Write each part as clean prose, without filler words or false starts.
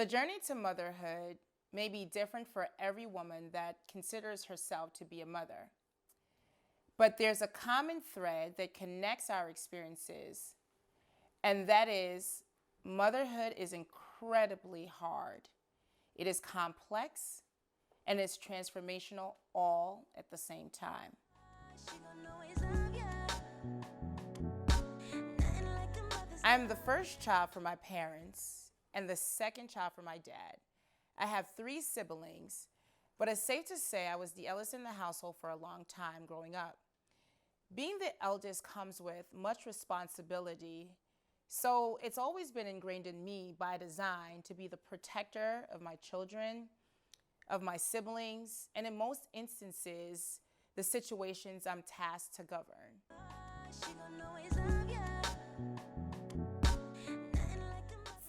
The journey to motherhood may be different for every woman that considers herself to be a mother. But there's a common thread that connects our experiences, and that is motherhood is incredibly hard. It is complex and it's transformational all at the same time. I am the first child for my parents and the second child for my dad. I have 3 siblings, but it's safe to say I was the eldest in the household for a long time growing up. Being the eldest comes with much responsibility, so it's always been ingrained in me by design to be the protector of my children, of my siblings, and in most instances, the situations I'm tasked to govern.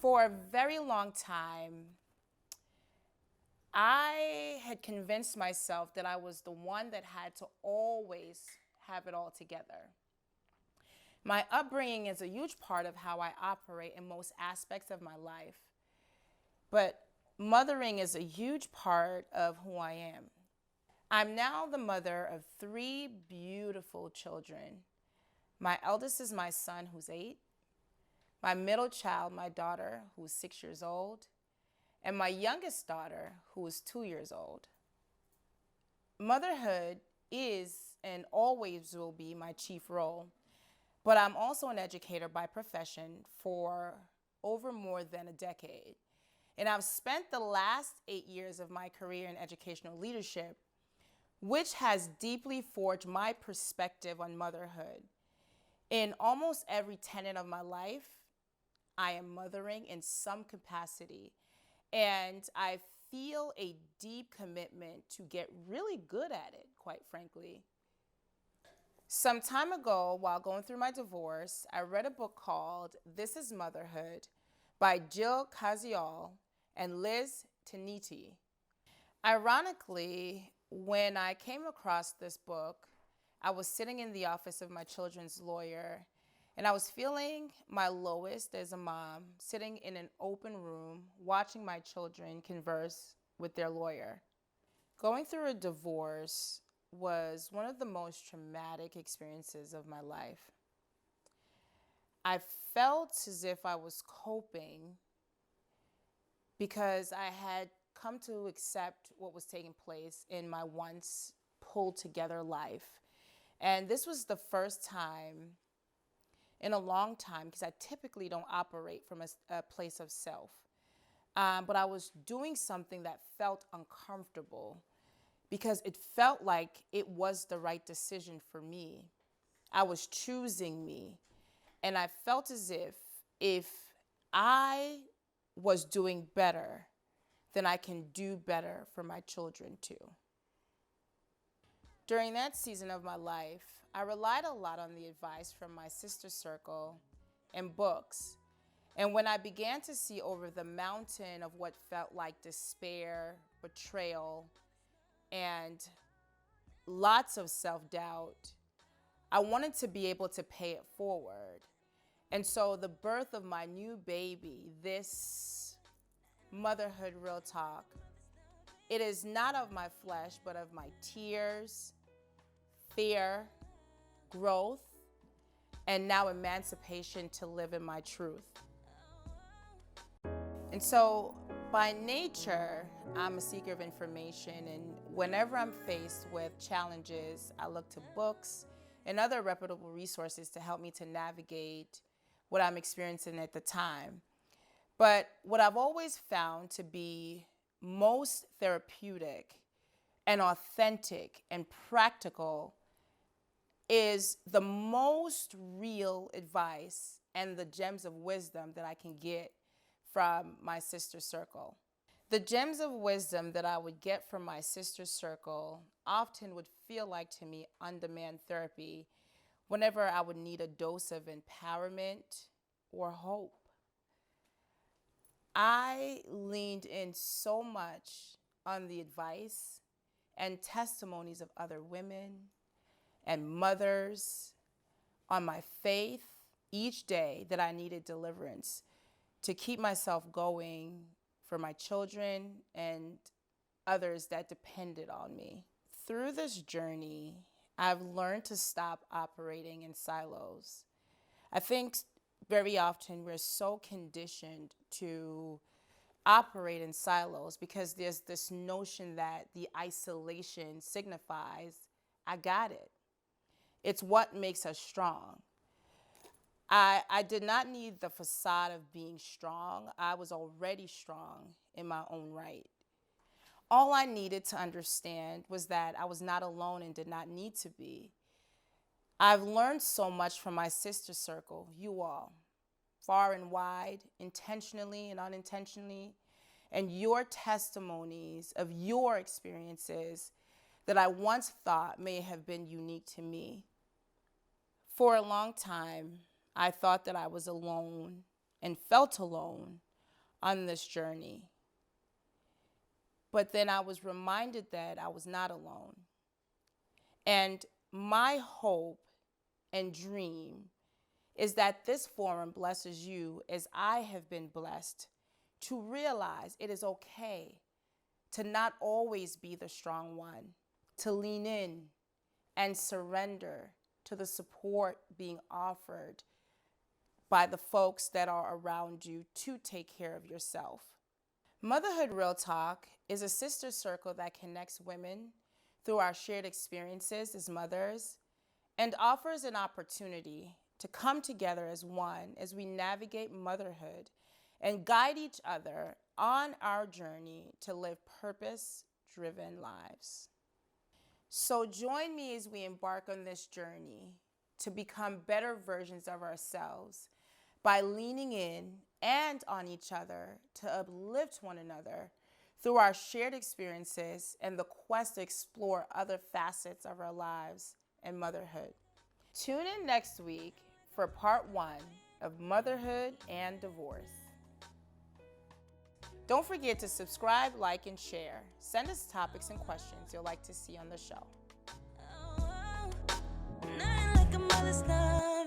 For a very long time, I had convinced myself that I was the one that had to always have it all together. My upbringing is a huge part of how I operate in most aspects of my life, but mothering is a huge part of who I am. I'm now the mother of 3 beautiful children. My eldest is my son, who's 8, my middle child, my daughter, who's 6 years old, and my youngest daughter, who is 2 years old. Motherhood is and always will be my chief role, but I'm also an educator by profession for over more than a decade. And I've spent the last 8 years of my career in educational leadership, which has deeply forged my perspective on motherhood. In almost every tenet of my life, I am mothering in some capacity, and I feel a deep commitment to get really good at it, quite frankly. Some time ago, while going through my divorce, I read a book called This is Motherhood by Jill Kaziol and Liz Tiniti. Ironically, when I came across this book, I was sitting in the office of my children's lawyer, and I was feeling my lowest as a mom, sitting in an open room, watching my children converse with their lawyer. Going through a divorce was one of the most traumatic experiences of my life. I felt as if I was coping because I had come to accept what was taking place in my once pulled together life. And this was the first time in a long time, because I typically don't operate from a place of self. But I was doing something that felt uncomfortable because it felt like it was the right decision for me. I was choosing me. And I felt as if I was doing better, then I can do better for my children too. During that season of my life, I relied a lot on the advice from my sister circle and books. And when I began to see over the mountain of what felt like despair, betrayal, and lots of self-doubt, I wanted to be able to pay it forward. And so the birth of my new baby, this Motherhood Reel Talk, it is not of my flesh, but of my tears, fear, growth, and now emancipation to live in my truth. And so by nature, I'm a seeker of information, and whenever I'm faced with challenges, I look to books and other reputable resources to help me to navigate what I'm experiencing at the time. But what I've always found to be most therapeutic and authentic and practical is the most real advice and the gems of wisdom that I can get from my sister circle. The gems of wisdom that I would get from my sister circle often would feel like to me on-demand therapy whenever I would need a dose of empowerment or hope. I leaned in so much on the advice and testimonies of other women and mothers, on my faith each day that I needed deliverance to keep myself going for my children and others that depended on me. Through this journey, I've learned to stop operating in silos. I think very often we're so conditioned to operate in silos because there's this notion that the isolation signifies, I got it. It's what makes us strong. I did not need the facade of being strong. I was already strong in my own right. All I needed to understand was that I was not alone and did not need to be. I've learned so much from my sister circle, you all, far and wide, intentionally and unintentionally, and your testimonies of your experiences that I once thought may have been unique to me. For a long time, I thought that I was alone and felt alone on this journey. But then I was reminded that I was not alone. And my hope and dream is that this forum blesses you as I have been blessed to realize it is okay to not always be the strong one, to lean in and surrender to the support being offered by the folks that are around you to take care of yourself. Motherhood Reel Talk is a sister circle that connects women through our shared experiences as mothers and offers an opportunity to come together as one as we navigate motherhood and guide each other on our journey to live purpose-driven lives. So join me as we embark on this journey to become better versions of ourselves by leaning in and on each other to uplift one another through our shared experiences and the quest to explore other facets of our lives and motherhood. Tune in next week for part 1 of Motherhood and Divorce. Don't forget to subscribe, like, and share. Send us topics and questions you'd like to see on the show. Nothing like a mother's love.